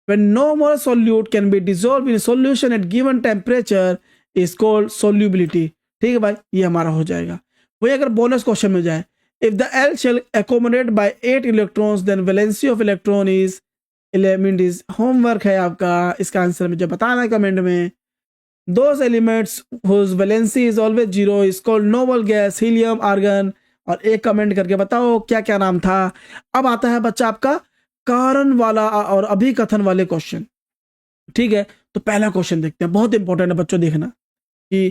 When no more solute can be dissolved in solution at given temperature is called solubility, ठीक है भाई ये हमारा हो जाएगा। वही अगर बोनस क्वेश्चन में जाए, if the L shell accommodate by 8 electrons then valency of electron is element is, homework है आपका, इसका आंसर मुझे बताना है कमेंट में। Those elements whose valency is always 0 is called noble gas, helium, argon, और एक कमेंट करके बताओ क्या क्या नाम था। अब आता है बच्चा आपका कारण वाला और अभिकथन वाले क्वेश्चन, ठीक है। तो पहला क्वेश्चन देखते हैं, बहुत इंपॉर्टेंट है बच्चों देखना, कि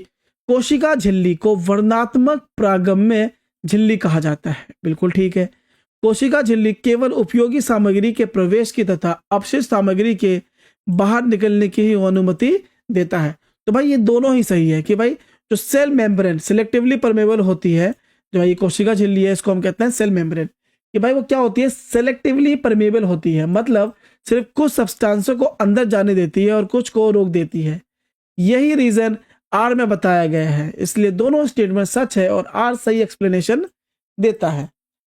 कोशिका झिल्ली को वर्णनात्मक प्रागम्य झिल्ली कहा जाता है, बिल्कुल ठीक है। कोशिका झिल्ली केवल उपयोगी सामग्री के प्रवेश की तथा अपशिष्ट सामग्री के बाहर निकलने की ही अनुमति देता है, तो भाई ये दोनों ही सही है। कि भाई जो सेल मेम्ब्रेन सिलेक्टिवली परमेबल होती है, जो भाई कोशिका झिल्ली है इसको हम कहते हैं सेल मेम्ब्रेन, कि भाई वो क्या होती है, सेलेक्टिवली परमेबल होती है, मतलब सिर्फ कुछ सब्सटेंसों को अंदर जाने देती है और कुछ को रोक देती है। यही रीजन आर में बताया गया है, इसलिए दोनों स्टेटमेंट सच है और आर सही एक्सप्लेनेशन देता है।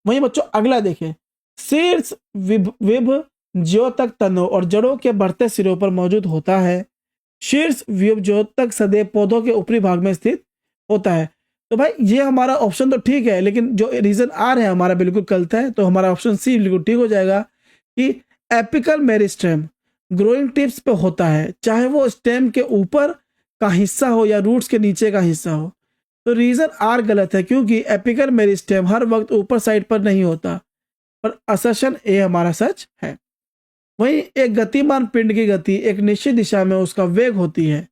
वहीं बच्चों अगला देखें, शीर्ष विभ ज्योतक तनों और जड़ों के बढ़ते सिरों पर मौजूद होता है। शीर्ष विभ ज्योतक सदैव पौधों के ऊपरी भाग में स्थित होता है, तो भाई ये हमारा ऑप्शन तो ठीक है, लेकिन जो रीजन आर है हमारा बिल्कुल गलत है, तो हमारा ऑप्शन सी बिल्कुल ठीक हो जाएगा, कि एपिकल मेरिस्टेम ग्रोइंग टिप्स पे होता है, चाहे वो स्टेम के ऊपर का हिस्सा हो या रूट्स के नीचे का हिस्सा हो। तो रीजन आर गलत है, क्योंकि एपिकल मेरिस्टेम हर वक्त ऊपर साइड पर नहीं होता, पर असर्शन ए हमारा सच है। वहीं एक गतिमान पिंड की गति एक निश्चित दिशा में उसका वेग होती है।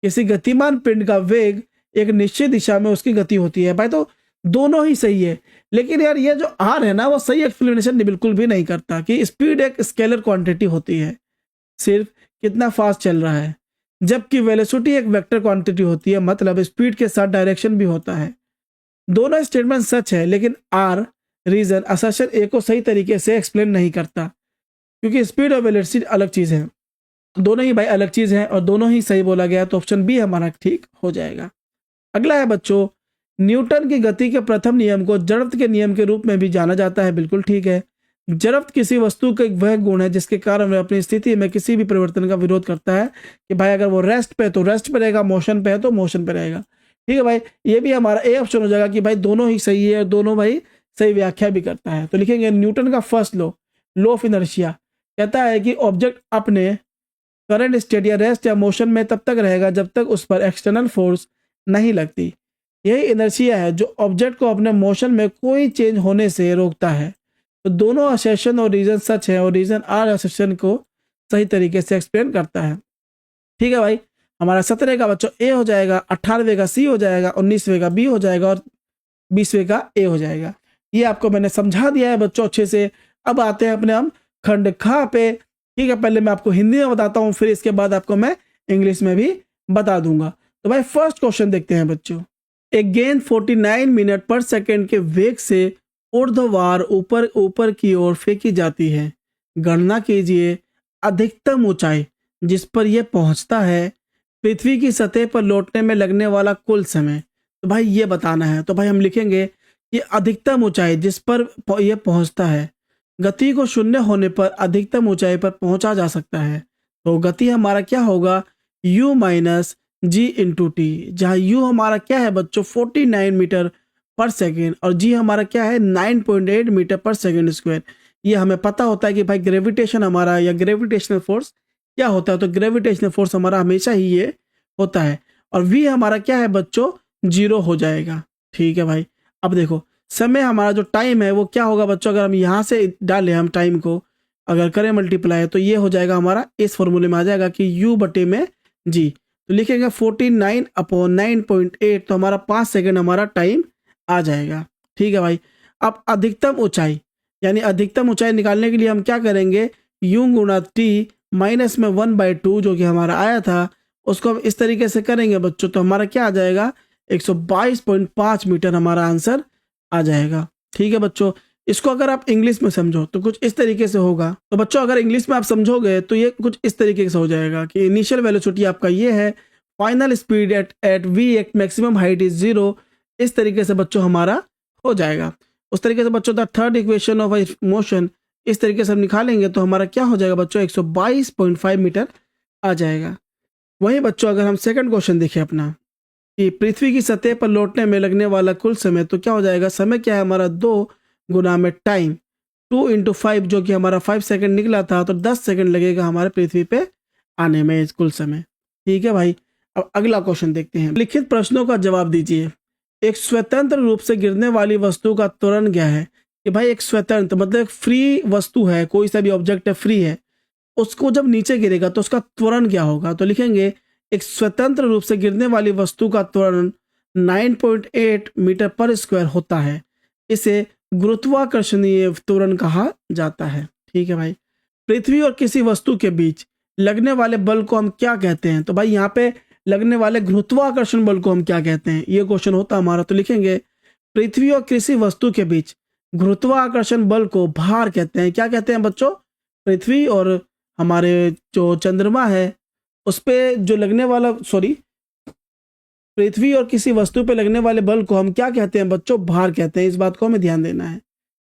किसी गतिमान पिंड का वेग एक निश्चित दिशा में उसकी गति होती है। भाई तो दोनों ही सही है, लेकिन यार ये जो आर है ना, वो सही एक्सप्लेनेशन बिल्कुल भी नहीं करता कि स्पीड एक स्केलर क्वांटिटी होती है, सिर्फ कितना फास्ट चल रहा है, जबकि वेलोसिटी एक वेक्टर क्वांटिटी होती है, मतलब स्पीड के साथ डायरेक्शन भी होता है। दोनों स्टेटमेंट सच है, लेकिन आर रीजन असर्शन ए को सही तरीके से एक्सप्लेन नहीं करता, क्योंकि स्पीड और वेलोसिटी अलग चीज है। दोनों ही भाई अलग चीज है और दोनों ही सही बोला गया, तो ऑप्शन बी हमारा ठीक हो जाएगा। अगला है बच्चों, न्यूटन की गति के प्रथम नियम को जड़त्व के नियम के रूप में भी जाना जाता है। बिल्कुल ठीक है। जड़त्व किसी वस्तु का एक वह गुण है जिसके कारण वह अपनी स्थिति में किसी भी परिवर्तन का विरोध करता है, कि भाई अगर वो रेस्ट पे है तो रेस्ट पे रहेगा, मोशन पे है तो मोशन पे रहेगा। ठीक है भाई, ये भी हमारा ए ऑप्शन हो जाएगा कि भाई दोनों ही सही है और दोनों भाई सही व्याख्या भी करता है। तो लिखेंगे न्यूटन का फर्स्ट लॉ ऑफ इनर्शिया कहता है कि ऑब्जेक्ट अपने करंट स्टेट या रेस्ट या मोशन में तब तक रहेगा जब तक उस पर एक्सटर्नल फोर्स नहीं लगती। यही इनर्शिया है जो ऑब्जेक्ट को अपने मोशन में कोई चेंज होने से रोकता है। तो दोनों असर्शन और रीजन सच है और रीजन आर असर्शन को सही तरीके से एक्सप्लेन करता है। ठीक है भाई, हमारा 17 का बच्चों ए हो जाएगा, 18वें का सी हो जाएगा, 19वें का बी हो जाएगा और 20वें का ए हो जाएगा। ये आपको मैंने समझा दिया है बच्चों अच्छे से। अब आते हैं अपने हम खंड खा पे। ठीक है, पहले मैं आपको हिंदी में बताता हूँ, फिर इसके बाद आपको मैं इंग्लिश में भी बता दूंगा। तो भाई फर्स्ट क्वेश्चन देखते हैं बच्चों। एक गेंद 49 मिनट पर सेकंड के वेग से ऊर्ध्वाधर ऊपर ऊपर की ओर फेंकी जाती है। गणना कीजिए अधिकतम ऊंचाई जिस पर यह पहुंचता है, पृथ्वी की सतह पर लौटने में लगने वाला कुल समय। तो भाई ये बताना है। तो भाई हम लिखेंगे कि अधिकतम ऊंचाई जिस पर यह पहुंचता है, गति को शून्य होने पर अधिकतम ऊंचाई पर पहुंचा जा सकता है। तो गति हमारा क्या होगा, u माइनस जी इंटू टी, जहाँ u हमारा क्या है बच्चों 49 मीटर पर सेकेंड और g हमारा क्या है 9.8 मीटर पर सेकेंड स्क्वायर। ये हमें पता होता है कि भाई ग्रेविटेशन हमारा या ग्रेविटेशनल फोर्स क्या होता है। तो ग्रेविटेशनल फोर्स हमारा हमेशा ही ये होता है और v हमारा क्या है बच्चों 0 हो जाएगा। ठीक है भाई, अब देखो समय हमारा जो टाइम है वो क्या होगा बच्चों, अगर हम यहाँ से डालें हम टाइम को अगर करें मल्टीप्लाई, तो ये हो जाएगा हमारा इस फॉर्मूले में आ जाएगा कि u बटे में g। तो लिखेंगे 49 अपॉन 9.8, तो हमारा 5 सेकेंड हमारा टाइम आ जाएगा। ठीक है भाई, अब अधिकतम ऊंचाई यानी अधिकतम ऊंचाई निकालने के लिए हम क्या करेंगे, u गुणा t माइनस में 1/2 जो कि हमारा आया था, उसको हम इस तरीके से करेंगे बच्चों, तो हमारा क्या आ जाएगा 122.5 मीटर हमारा आंसर आ जाएगा। ठीक है बच्चों, इसको अगर आप इंग्लिश में समझो तो कुछ इस तरीके से होगा। तो बच्चों अगर इंग्लिश में आप समझोगे तो ये कुछ इस तरीके से हो जाएगा कि इनिशियल वेलोसिटी आपका ये है, final speed at v at maximum height is 0। इस तरीके से बच्चों हमारा हो जाएगा। उस तरीके से बच्चों the third equation of motion इस तरीके से हम निकालेंगे तो हमारा क्या हो जाएगा बच्चों 122.5 मीटर आ जाएगा। वहीं बच्चों अगर हम सेकंड क्वेश्चन देखें अपना कि पृथ्वी की सतह पर लौटने में लगने वाला कुल समय, तो क्या हो जाएगा, समय क्या है हमारा 2 गुना में टाइम 2 इंटू 5 जो कि हमारा 5 सेकंड निकला था, तो 10 सेकंड लगेगा हमारे पृथ्वी पे आने में कुल समय। ठीक है भाई, अब अगला क्वेश्चन देखते हैं। लिखित प्रश्नों का जवाब दीजिए। एक स्वतंत्र रूप से गिरने वाली वस्तु का त्वरण क्या है। कि भाई एक स्वतंत्र मतलब एक फ्री वस्तु है, कोई सा भी ऑब्जेक्ट है फ्री है, उसको जब नीचे गिरेगा तो उसका त्वरण क्या होगा। तो लिखेंगे एक स्वतंत्र रूप से गिरने वाली वस्तु का त्वरण 9.8 मीटर पर स्क्वायर होता है। इसे गुरुत्वाकर्षणीय त्वरण कहा जाता है। ठीक है भाई, पृथ्वी और किसी वस्तु के बीच लगने वाले बल को हम क्या कहते हैं। तो भाई यहाँ पे लगने वाले गुरुत्वाकर्षण बल को हम क्या कहते हैं, ये क्वेश्चन होता हमारा। तो लिखेंगे पृथ्वी और किसी वस्तु के बीच गुरुत्वाकर्षण बल को भार कहते हैं। क्या कहते हैं बच्चों, पृथ्वी और हमारे जो चंद्रमा है उस पे जो लगने वाला पृथ्वी और किसी वस्तु पे लगने वाले बल को हम क्या कहते हैं बच्चों, भार कहते हैं। इस बात को हमें ध्यान देना है।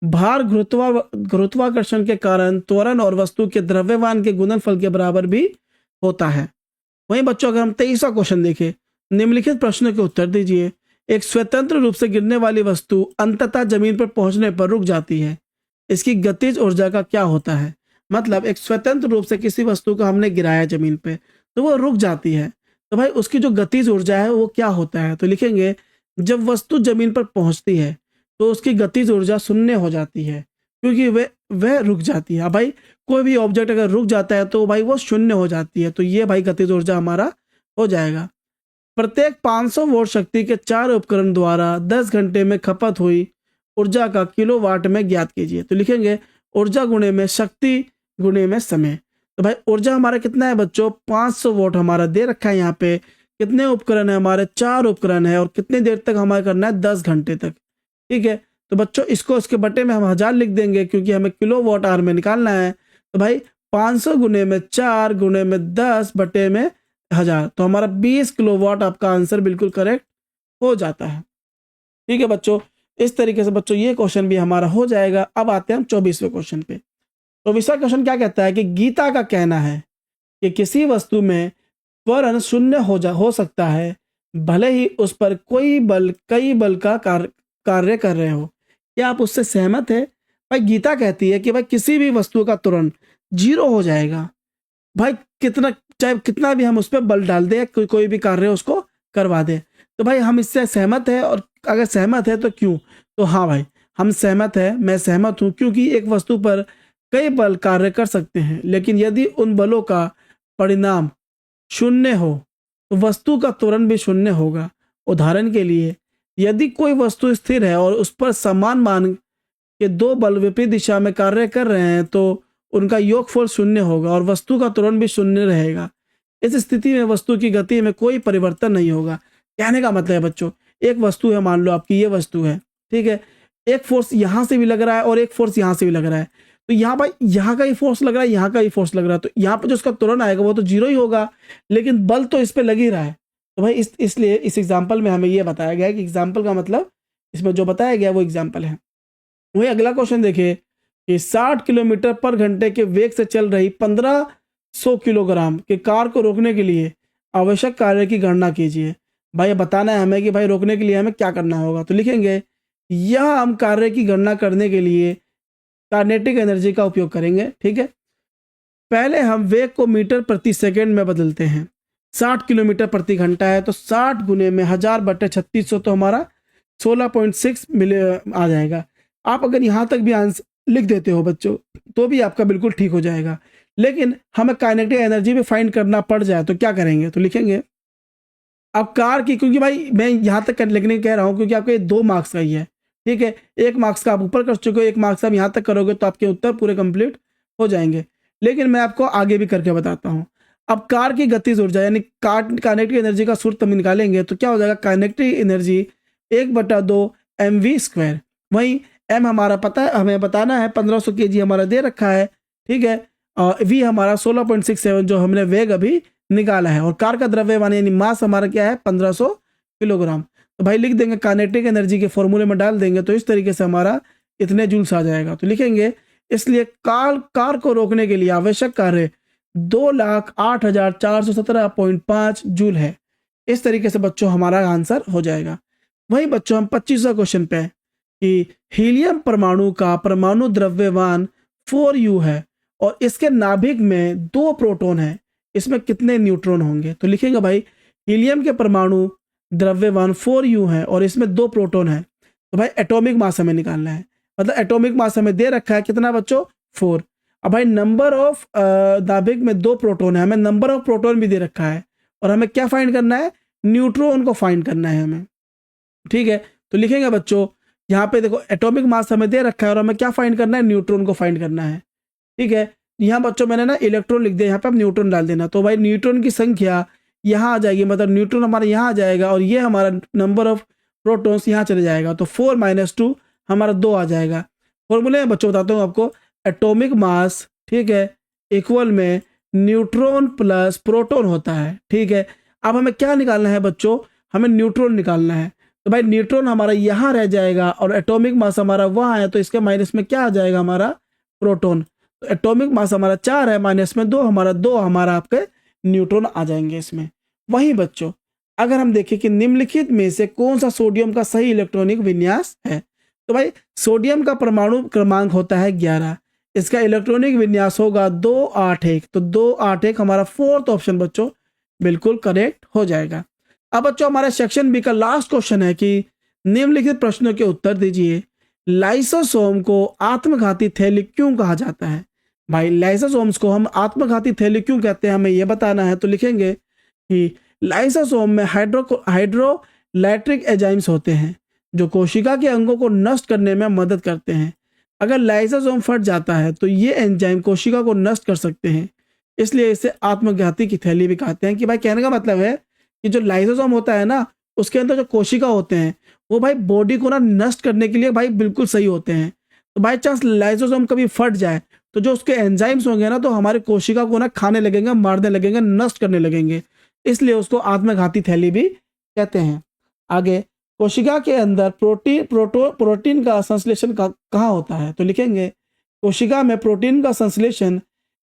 भार गुरुत्वाकर्षण के कारण त्वरण और वस्तु के द्रव्यमान के गुणनफल के बराबर भी होता है। वहीं बच्चों अगर हम 23वां क्वेश्चन देखें, निम्नलिखित प्रश्नों के उत्तर दीजिए। एक स्वतंत्र रूप से गिरने वाली वस्तु अंततः जमीन पर पहुंचने पर रुक जाती है, इसकी गतिज ऊर्जा का क्या होता है। मतलब एक स्वतंत्र रूप से किसी वस्तु को हमने गिराया जमीन पे तो वो रुक जाती है, तो भाई उसकी जो गतिज ऊर्जा है वो क्या होता है? तो लिखेंगे जब वस्तु जमीन पर पहुंचती है तो उसकी गतिज ऊर्जा शून्य हो जाती है, क्योंकि वह रुक जाती है। अब भाई कोई भी ऑब्जेक्ट अगर रुक जाता है तो भाई वो शून्य हो जाती है, तो ये भाई गतिज ऊर्जा हमारा हो जाएगा। प्रत्येक 500 वोल्ट शक्ति के 4 उपकरण द्वारा 10 घंटे में खपत हुई ऊर्जा का किलोवाट में ज्ञात कीजिए। तो लिखेंगे ऊर्जा गुणे में शक्ति गुणे में समय। तो भाई ऊर्जा हमारा कितना है बच्चों? 500 वोल्ट हमारा दे रखा है यहाँ पे। कितने उपकरण है हमारे? 4 उपकरण है, और कितनी देर तक हमारा करना है? 10 घंटे तक। ठीक है, तो बच्चों इसको इसके बटे में हम 1000 लिख देंगे, क्योंकि हमें किलोवाट आवर में निकालना है। तो भाई 500 गुणे में 4 गुणे में 10 बटे में 1000, तो हमारा 20 किलोवाट आपका आंसर बिल्कुल करेक्ट हो जाता है। ठीक है बच्चों, इस तरीके से बच्चों ये क्वेश्चन भी हमारा हो जाएगा। अब आते हैं हम 24वें क्वेश्चन पे। 24वां क्वेश्चन क्या कहता है कि गीता का कहना है कि किसी वस्तु में त्वरण शून्य हो सकता है भले ही उस पर कई बल का कार्य कर रहे हो। क्या आप उससे सहमत है? भाई गीता कहती है कि भाई किसी भी वस्तु का त्वरण 0 हो जाएगा, भाई चाहे कितना भी हम उस पर बल डाल दें, कोई भी कार्य उसको करवा दे। तो भाई हम इससे सहमत है, और अगर सहमत है तो क्यों? तो हाँ भाई हम सहमत है, मैं सहमत हूँ, क्योंकि एक वस्तु पर कई बल कार्य कर सकते हैं, लेकिन यदि उन बलों का परिणाम शून्य हो तो वस्तु का त्वरण भी शून्य होगा। उदाहरण के लिए यदि कोई वस्तु स्थिर है और उस पर समान मान के 2 बल विपरीत दिशा में कार्य कर रहे हैं तो उनका योगफल शून्य होगा और वस्तु का त्वरण भी शून्य रहेगा। इस स्थिति में वस्तु की गति में कोई परिवर्तन नहीं होगा। कहने का मतलब है बच्चों, एक वस्तु है, मान लो आपकी ये वस्तु है, ठीक है, एक फोर्स यहाँ से भी लग रहा है और एक फोर्स यहाँ से भी लग रहा है, तो यहाँ भाई यहाँ का ही फोर्स लग रहा है, यहाँ का ही फोर्स लग रहा है, तो यहाँ पर जो उसका त्वरण आएगा वो तो 0 ही होगा, लेकिन बल तो इस पर लग ही रहा है। तो भाई इसलिए इस एग्जाम्पल में हमें ये बताया गया है कि एग्जाम्पल का मतलब इसमें जो बताया गया वो एग्जाम्पल है। वही अगला क्वेश्चन देखिए कि 60 किलोमीटर पर घंटे के वेग से चल रही 1500 किलोग्राम के कार को रोकने के लिए आवश्यक कार्य की गणना कीजिए। भाई बताना है हमें कि भाई रोकने के लिए हमें क्या करना होगा। तो लिखेंगे यह हम कार्य की गणना करने के लिए काइनेटिक एनर्जी का उपयोग करेंगे। ठीक है, पहले हम वेग को मीटर प्रति सेकेंड में बदलते हैं। 60 किलोमीटर प्रति घंटा है तो 60 गुने में 1000 बटे 3600, तो हमारा 16.6 मिले आ जाएगा। आप अगर यहाँ तक भी आंसर लिख देते हो बच्चों तो भी आपका बिल्कुल ठीक हो जाएगा, लेकिन हमें काइनेटिक एनर्जी भी फाइंड करना पड़ जाए तो क्या करेंगे? तो लिखेंगे अब कार की, क्योंकि भाई मैं यहाँ तक लिखने कह रहा हूँ क्योंकि आपके 2 मार्क्स का ही है। ठीक है, 1 मार्क्स का आप ऊपर कर चुके हो, 1 मार्क्स आप यहाँ तक करोगे तो आपके उत्तर पूरे कंप्लीट हो जाएंगे, लेकिन मैं आपको आगे भी करके बताता हूँ। अब कार की गतिज ऊर्जा यानी काइनेटिक एनर्जी का सूत्र हम निकालेंगे तो क्या हो जाएगा? Kinetic energy 1/2 mv²। वहीं एम हमारा पता है, हमें बताना है 1500 kg हमारा दे रखा है। ठीक है, और वी हमारा 16.67 जो हमने वेग अभी निकाला है, और कार का द्रव्यमान यानी मास हमारा क्या है? 1500 किलोग्राम। तो भाई लिख देंगे काइनेटिक एनर्जी के फॉर्मूले में डाल देंगे तो इस तरीके से हमारा इतने जूल्स आ जाएगा। तो लिखेंगे इसलिए कार को रोकने के लिए आवश्यक कार्य 2,08,417.5 जूल है। इस तरीके से बच्चों हमारा आंसर हो जाएगा। वही बच्चों हम 25वां क्वेश्चन पे कि हीलियम परमाणु का परमाणु द्रव्यमान 4u है और इसके नाभिक में 2 प्रोटॉन है, इसमें कितने न्यूट्रॉन होंगे? तो लिखेंगे भाई हीलियम के परमाणु द्रव्यमान 4u है और इसमें 2 प्रोटॉन है, तो भाई एटॉमिक मास हमें निकालना है। मतलब एटॉमिक मास हमें दे रखा है कितना बच्चों? 4। अब भाई नंबर ऑफ नाभिक में 2 प्रोटॉन है, हमें नंबर ऑफ प्रोटॉन भी दे रखा है, और हमें क्या फाइंड करना है? न्यूट्रॉन को फाइंड करना है हमें। ठीक है, तो लिखेंगे बच्चों यहाँ पे देखो एटॉमिक मास हमें दे रखा है और हमें क्या फाइंड करना है? न्यूट्रॉन को फाइंड करना है। ठीक है, यहाँ बच्चों मैंने ना इलेक्ट्रॉन लिख दिया, यहाँ पे आप न्यूट्रॉन डाल देना, तो भाई न्यूट्रॉन की संख्या यहाँ आ जाएगी, मतलब न्यूट्रॉन हमारा यहाँ आ जाएगा और ये हमारा नंबर ऑफ प्रोटॉन्स यहाँ चले जाएगा, तो 4 - 2 हमारा 2 आ जाएगा। फॉर्मूले में बच्चों बताता हूँ आपको, एटॉमिक मास ठीक है इक्वल में न्यूट्रॉन प्लस प्रोटॉन होता है। ठीक है, अब हमें क्या निकालना है बच्चों? हमें न्यूट्रॉन निकालना है, तो भाई न्यूट्रॉन हमारा यहाँ रह जाएगा और एटॉमिक मास हमारा वहाँ है, तो इसके माइनस में क्या आ जाएगा? हमारा प्रोटॉन। तो एटॉमिक मास हमारा 4 है, माइनस में 2 हमारा 2 हमारा आपके न्यूट्रॉन आ जाएंगे इसमें। वहीं बच्चों अगर हम देखें कि निम्नलिखित में से कौन सा सोडियम का सही इलेक्ट्रॉनिक विन्यास है, तो भाई सोडियम का परमाणु क्रमांक होता है 11, इसका इलेक्ट्रॉनिक विन्यास होगा 281। तो 281 हमारा फोर्थ ऑप्शन बच्चों बिल्कुल करेक्ट हो जाएगा। अब बच्चों हमारे सेक्शन बी का लास्ट क्वेश्चन है कि निम्नलिखित प्रश्नों के उत्तर दीजिए। लाइसोसोम को आत्मघाती थैली क्यों कहा जाता है? भाई लाइसोसोम्स को हम आत्मघाती थैली क्यों कहते हैं, हमें यह बताना है। तो लिखेंगे कि लाइसोसोम में हाइड्रोलाइट्रिक एंजाइम्स होते हैं जो कोशिका के अंगों को नष्ट करने में मदद करते हैं। अगर लाइसोसोम फट जाता है तो ये एंजाइम कोशिका को नष्ट कर सकते हैं, इसलिए इसे आत्मघाती की थैली भी कहते हैं। कि भाई कहने का मतलब है कि जो लाइसोसोम होता है ना, उसके अंदर जो कोशिका होते हैं वो भाई बॉडी को ना नष्ट करने के लिए भाई बिल्कुल सही होते हैं। तो बाई चांस लाइसोसोम कभी फट जाए तो जो उसके एंजाइम्स होंगे ना, तो हमारे कोशिका को ना खाने लगेंगे, मारने लगेंगे, नष्ट करने लगेंगे, इसलिए उसको आत्मघाती थैली भी कहते हैं। आगे, कोशिका के अंदर प्रोटीन का संश्लेषण कहाँ होता है? तो लिखेंगे कोशिका में प्रोटीन का संश्लेषण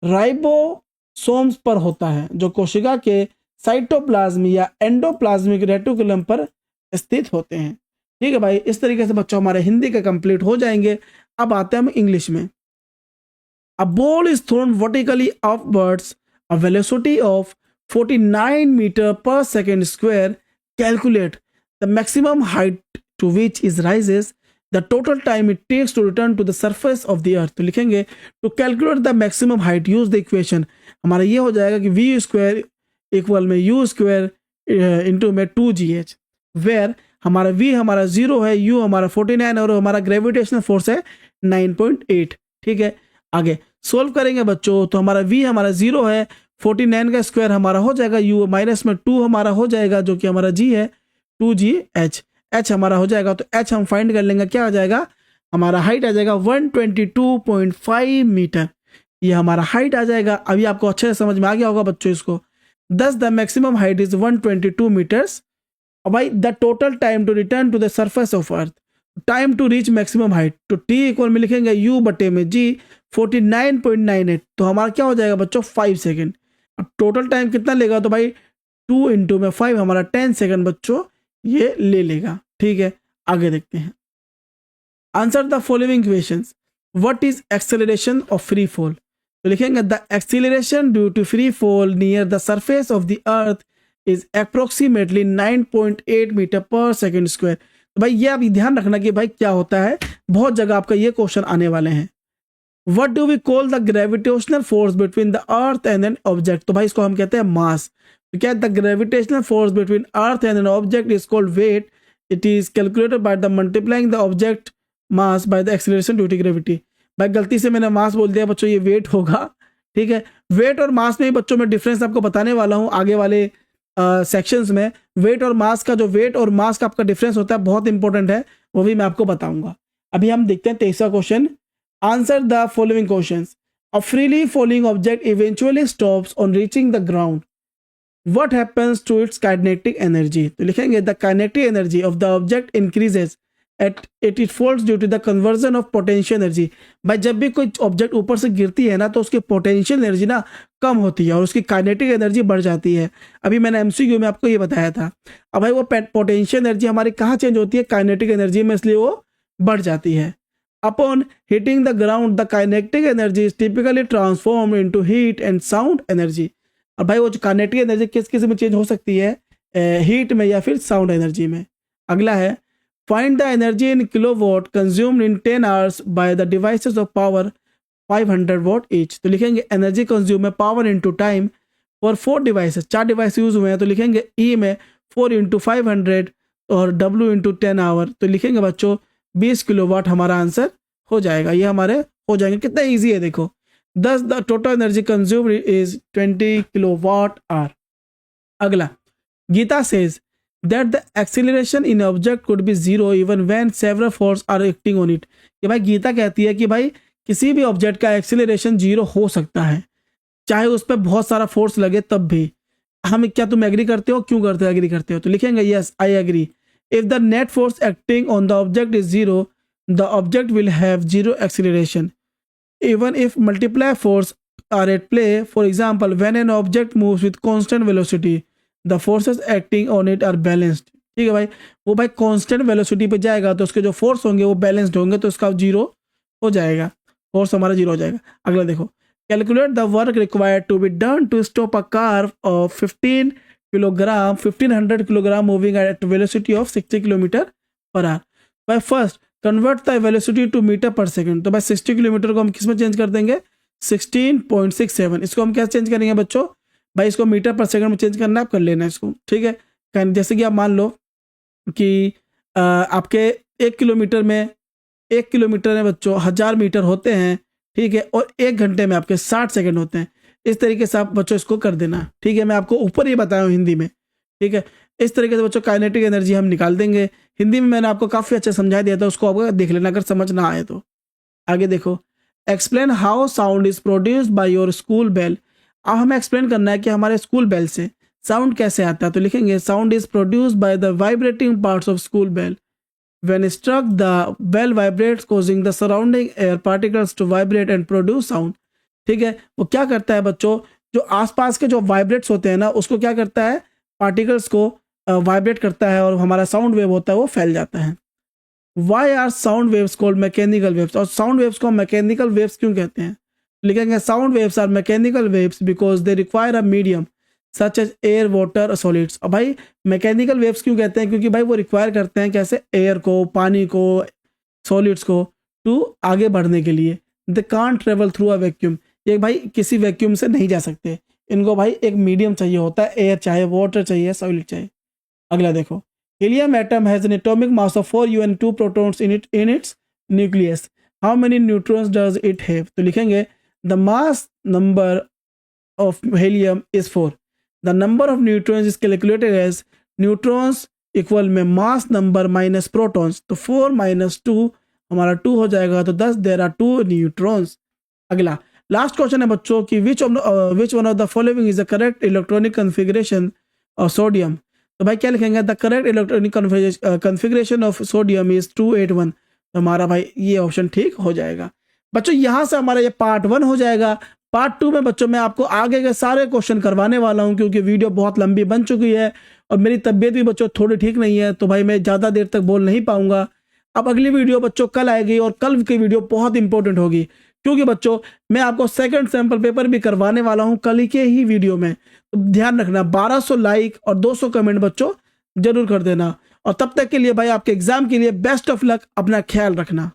राइबोसोम्स पर होता है जो कोशिका के साइटोप्लाज्म या एंडोप्लाज्मिक रेटिकुलम पर स्थित होते हैं। ठीक है भाई, इस तरीके से बच्चों हमारे हिंदी के कंप्लीट हो जाएंगे। अब आते हैं हम इंग्लिश में। A ball is thrown vertically upwards a velocity of 49 metre per second square. Calculate the maximum height to which is rises, the total time it takes to return to the surface of the earth. तो लिखेंगे to calculate the maximum height use the equation. हमारा ये हो जाएगा कि वी स्क्वायर इक्वल में यू स्क्वायर इंटू में 2gh, वेयर हमारा v हमारा 0 है, u हमारा 49 और हमारा ग्रेविटेशनल फोर्स है 9.8। ठीक है, आगे सोल्व करेंगे बच्चों तो हमारा v हमारा 0 है, 49 का स्क्वायर हमारा हो जाएगा u माइनस में 2 हमारा हो जाएगा जो कि हमारा g है 2gh, h हमारा हो जाएगा। तो h हम फाइंड कर लेंगे, क्या आ जाएगा हमारा हाइट आ जाएगा 122.5 मीटर, ये हमारा हाइट आ जाएगा। अभी आपको अच्छे से समझ में आ गया होगा बच्चों इसको। Thus the maximum height is 122 meters. By the total time to return to the surface of earth, time to reach maximum height, तो t इक्वल में लिखेंगे u बटे में g 49.98। तो हमारा क्या हो जाएगा बच्चों 5 सेकेंड। अब टोटल टाइम कितना लेगा? तो भाई 2 इंटू में 5 हमारा 10 सेकेंड बच्चों ये ले लेगा। ठीक है, आगे देखते हैं। Answer the following questions. What is acceleration of free fall? तो लिखेंगे the acceleration due to free fall near the surface of the earth is approximately 9.8 metre per second square. तो भाई ये आप ध्यान रखना कि भाई क्या होता है, बहुत जगह आपका ये क्वेश्चन आने वाले हैं। What do we call the gravitational force between the earth and an object? तो भाई इसको हम कहते हैं मास। तो क्या the gravitational force between earth and an object is called weight. It is calculated by the multiplying the object mass by the acceleration due to gravity. भाई गलती से मैंने मास बोल दिया बच्चों, ये वेट होगा। ठीक है, वेट और मास में ही बच्चों मैं डिफरेंस आपको बताने वाला हूँ आगे वाले सेक्शंस में। वेट और मास का आपका डिफरेंस होता है, बहुत इंपॉर्टेंट है, वो भी मैं आपको बताऊंगा। अभी हम देखते हैं 23वां question. Answer the following questions. A freely falling object eventually stops on reaching the ground, what happens to its kinetic energy? तो लिखेंगे the kinetic energy of the object increases at it falls due to the conversion of potential energy. भाई जब भी कोई ऑब्जेक्ट ऊपर से गिरती है ना, तो उसकी पोटेंशियल एनर्जी ना कम होती है और उसकी काइनेटिक एनर्जी बढ़ जाती है। अभी मैंने एमसीक्यू में आपको ये बताया था। अब भाई वो पोटेंशियल एनर्जी हमारी कहाँ चेंज होती है? काइनेटिक एनर्जी में, इसलिए वो बढ़ जाती है। Upon hitting the ground the kinetic energy is typically transform into heat and sound energy. और भाई वो जो काइनेटिक एनर्जी किस किस में चेंज हो सकती है? हीट में या फिर साउंड एनर्जी में। अगला है find the energy in kilowatt consumed in 10 hours by the devices of power 500 watt each। तो लिखेंगे एनर्जी कंज्यूम में power into time for 4 devices, 4 device use हुए हैं। तो लिखेंगे ई में 4 इंटू 500 और डब्ल्यू इंटू 10 आवर। तो लिखेंगे बच्चों 20 किलोवाट हमारा आंसर हो जाएगा। ये हमारे हो जाएंगे। कितना ईजी है देखो। Thus the total energy consumed is 20 kilowatt hour। अगला, Gita says that the acceleration in object could be zero even when several forces are acting on it। कि भाई गीता कहती है कि भाई किसी भी ऑब्जेक्ट का एक्सीलरेशन 0 हो सकता है, चाहे उस पर बहुत सारा फोर्स लगे तब भी। हम क्या तुम एग्री करते हो? क्यों करते हो? एग्री करते हो? तो लिखेंगे yes I agree. If the net force acting on the object is 0, the object will have 0 acceleration even if multiple force are at play। for example, when an object moves with constant velocity, the forces acting on it are balanced। ठीक है भाई, वो भाई कांस्टेंट वेलोसिटी पे जाएगा तो उसके जो फोर्स होंगे वो बैलेंस्ड होंगे, तो इसका 0 हो जाएगा। फोर्स हमारा 0 हो जाएगा। अगला देखो, calculate the work required to be done to stop a car of 1500 kilogram moving at velocity of 60 kilometre per hour. By first convert the velocity to metre per second. तो भाई 60 किलोमीटर को हम किस में चेंज कर देंगे, 16.67। इसको हम क्या चेंज करेंगे बच्चों, भाई इसको मीटर पर सेकंड में चेंज करना है, आप कर लेना इसको, ठीक है। जैसे कि आप मान लो कि आपके 1 किलोमीटर में बच्चों 1000 मीटर होते हैं, ठीक है, और 1 घंटे में आपके 60 सेकंड होते हैं। इस तरीके से आप बच्चों इसको कर देना, ठीक है। मैं आपको ऊपर ही बताया हूँ हिंदी में, ठीक है। इस तरीके से बच्चों काइनेटिक एनर्जी हम निकाल देंगे। हिंदी में मैंने आपको काफ़ी अच्छा समझा दिया था, उसको आप देख लेना अगर समझ ना आए तो। आगे देखो, explain how sound is produced by your school bell. अब हमें एक्सप्लेन करना है कि हमारे स्कूल बेल से साउंड कैसे आता है। तो लिखेंगे sound is produced by the vibrating parts of school bell. When struck, the bell vibrates, causing the surrounding air particles to vibrate and produce sound। ठीक है, वो क्या करता है बच्चों, जो आसपास के जो वाइब्रेट्स होते हैं ना, उसको क्या करता है, पार्टिकल्स को वाइब्रेट करता है और हमारा साउंड वेव होता है वो फैल जाता है। Why are sound waves called mechanical waves? और साउंड वेव्स को मैकेनिकल वेव्स क्यों कहते हैं? लिखेंगे sound waves are mechanical waves because they require a medium such as air, water, solids. और भाई मैकेनिकल वेव्स क्यों कहते हैं, क्योंकि भाई वो रिक्वायर करते हैं कैसे, एयर को, पानी को, सॉलिड्स को, टू आगे बढ़ने के लिए। They can't travel through a vacuum. ये भाई किसी वैक्यूम से नहीं जा सकते, इनको भाई एक मीडियम चाहिए होता है, एयर चाहे, वाटर चाहिए, सॉलिड चाहिए। अगला देखो, helium atom has an atomic mass of 4 U and 2 protons in its nucleus. How many neutrons does it have. तो लिखेंगे the mass number of helium is 4. The number of neutrons is calculated as neutrons equal में मास नंबर माइनस प्रोटॉन्स। तो 4 - 2 हमारा 2 हो जाएगा, तो 10 देयर आर 2 न्यूट्रॉन्स। अगला लास्ट क्वेश्चन है बच्चों कि which one of the following is the correct electronic configuration of sodium. तो भाई क्या लिखेंगे, the correct electronic configuration of sodium is 281। तो हमारा भाई ये ऑप्शन ठीक हो जाएगा। बच्चों यहाँ से हमारा ये पार्ट 1 हो जाएगा। पार्ट 2 में बच्चों मैं आपको आगे के सारे क्वेश्चन करवाने वाला हूं, क्योंकि वीडियो बहुत लंबी बन चुकी है और मेरी तबीयत भी बच्चों थोड़ी ठीक नहीं है, तो भाई मैं ज़्यादा देर तक बोल नहीं पाऊंगा। अब अगली वीडियो बच्चों कल आएगी और कल की वीडियो बहुत इंपॉर्टेंट होगी, क्योंकि बच्चों मैं आपको सेकंड सैंपल पेपर भी करवाने वाला हूं कल के ही वीडियो में। तो ध्यान रखना, 1200 लाइक और 200 कमेंट बच्चों जरूर कर देना। और तब तक के लिए भाई आपके एग्जाम के लिए बेस्ट ऑफ लक, अपना ख्याल रखना।